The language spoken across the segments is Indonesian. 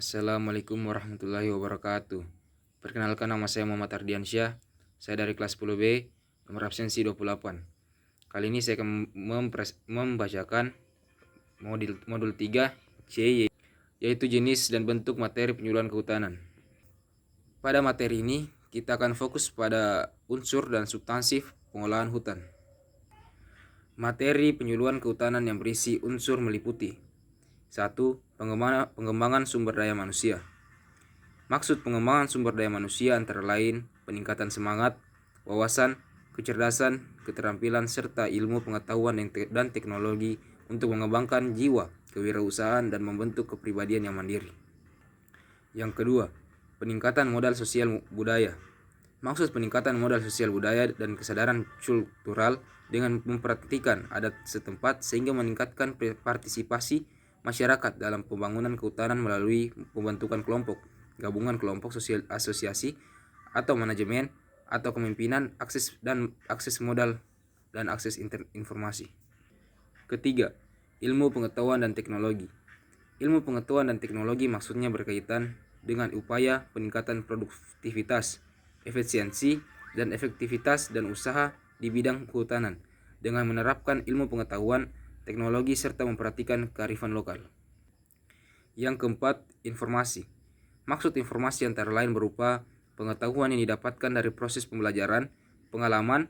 Assalamualaikum warahmatullahi wabarakatuh. Perkenalkan, nama saya Muhammad Ardiansyah. Saya dari kelas 10B, nomor absensi 28. Kali ini saya akan membacakan modul 3 C, yaitu jenis dan bentuk materi penyuluhan kehutanan. Pada materi ini kita akan fokus pada unsur dan substansif pengolahan hutan. Materi penyuluhan kehutanan yang berisi unsur meliputi: 1. Pengembangan sumber daya manusia. Maksud pengembangan sumber daya manusia antara lain peningkatan semangat, wawasan, kecerdasan, keterampilan, serta ilmu pengetahuan dan teknologi untuk mengembangkan jiwa, kewirausahaan, dan membentuk kepribadian yang mandiri. Yang kedua, peningkatan modal sosial budaya. Maksud peningkatan modal sosial budaya dan kesadaran kultural dengan memperhatikan adat setempat sehingga meningkatkan partisipasi masyarakat dalam pembangunan kehutanan melalui pembentukan kelompok, gabungan kelompok sosial, asosiasi atau manajemen atau kepemimpinan, akses modal dan akses informasi. Ketiga, ilmu pengetahuan dan teknologi. Ilmu pengetahuan dan teknologi maksudnya berkaitan dengan upaya peningkatan produktivitas, efisiensi, dan efektivitas dan usaha di bidang kehutanan dengan menerapkan ilmu pengetahuan, teknologi, serta memperhatikan kearifan lokal. Yang keempat, informasi. Maksud informasi antara lain berupa pengetahuan yang didapatkan dari proses pembelajaran, pengalaman,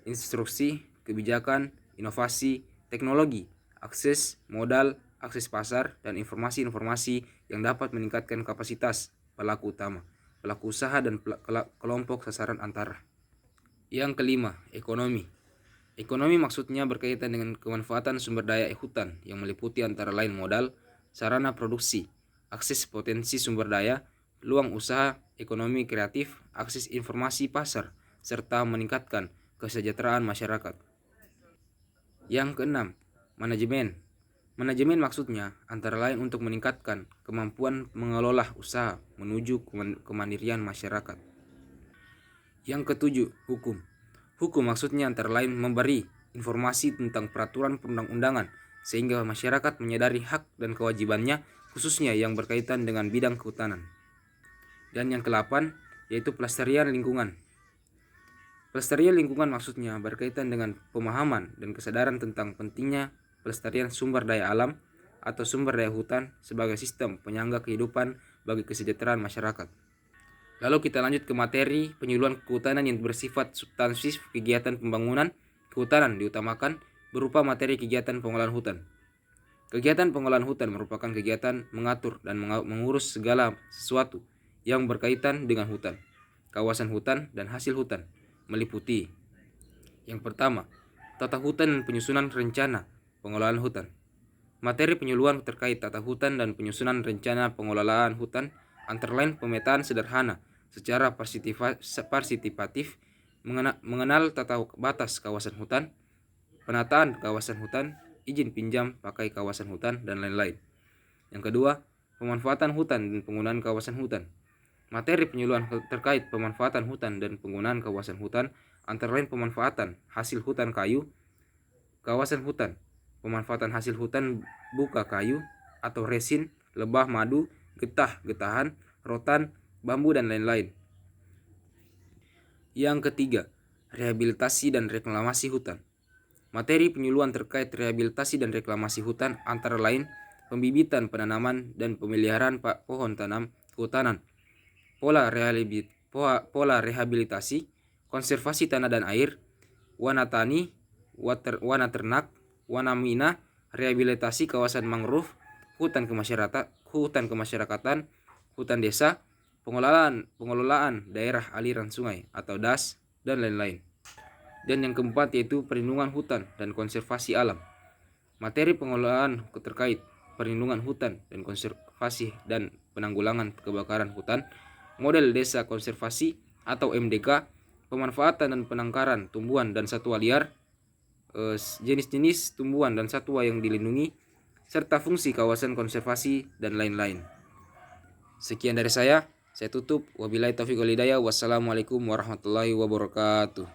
instruksi, kebijakan, inovasi, teknologi, akses modal, akses pasar, dan informasi-informasi yang dapat meningkatkan kapasitas pelaku utama, pelaku usaha, dan kelompok sasaran antara. Yang kelima, ekonomi. Ekonomi maksudnya berkaitan dengan kemanfaatan sumber daya hutan yang meliputi antara lain modal, sarana produksi, akses potensi sumber daya, peluang usaha, ekonomi kreatif, akses informasi pasar, serta meningkatkan kesejahteraan masyarakat. Yang keenam, manajemen. Manajemen maksudnya antara lain untuk meningkatkan kemampuan mengelola usaha menuju kemandirian masyarakat. Yang ketujuh, hukum. Hukum maksudnya antara lain memberi informasi tentang peraturan perundang-undangan sehingga masyarakat menyadari hak dan kewajibannya, khususnya yang berkaitan dengan bidang kehutanan. Dan yang ke-8 yaitu pelestarian lingkungan. Pelestarian lingkungan maksudnya berkaitan dengan pemahaman dan kesadaran tentang pentingnya pelestarian sumber daya alam atau sumber daya hutan sebagai sistem penyangga kehidupan bagi kesejahteraan masyarakat. Lalu kita lanjut ke materi penyuluhan kehutanan yang bersifat substansif. Kegiatan pembangunan kehutanan diutamakan berupa materi kegiatan pengolahan hutan. Kegiatan pengolahan hutan merupakan kegiatan mengatur dan mengurus segala sesuatu yang berkaitan dengan hutan, kawasan hutan, dan hasil hutan, meliputi: yang pertama, tata hutan dan penyusunan rencana pengelolaan hutan. Materi penyuluhan terkait tata hutan dan penyusunan rencana pengelolaan hutan antara lain pemetaan sederhana secara partisipatif, mengenal tata batas kawasan hutan, penataan kawasan hutan, izin pinjam pakai kawasan hutan, dan lain-lain. Yang kedua, pemanfaatan hutan dan penggunaan kawasan hutan. Materi penyuluhan terkait pemanfaatan hutan dan penggunaan kawasan hutan antara lain pemanfaatan hasil hutan kayu, kawasan hutan, pemanfaatan hasil hutan buka kayu atau resin, lebah madu, getahan, rotan, bambu, dan lain-lain. Yang ketiga, rehabilitasi dan reklamasi hutan. Materi penyuluhan terkait rehabilitasi dan reklamasi hutan antara lain pembibitan, penanaman, dan pemeliharaan pohon tanam kehutanan, pola rehabilitasi, konservasi tanah dan air, wana tani, wana ternak, wana mina, rehabilitasi kawasan mangrove, hutan kemasyarakatan, hutan desa, pengelolaan daerah aliran sungai atau DAS, dan lain-lain. Dan yang keempat yaitu perlindungan hutan dan konservasi alam. Materi pengelolaan terkait perlindungan hutan dan konservasi dan penanggulangan kebakaran hutan, model desa konservasi atau MDK, pemanfaatan dan penangkaran tumbuhan dan satwa liar, jenis-jenis tumbuhan dan satwa yang dilindungi, serta fungsi kawasan konservasi, dan lain-lain. Sekian dari saya tutup. Wabillahi taufiq wal hidayah. Wassalamualaikum warahmatullahi wabarakatuh.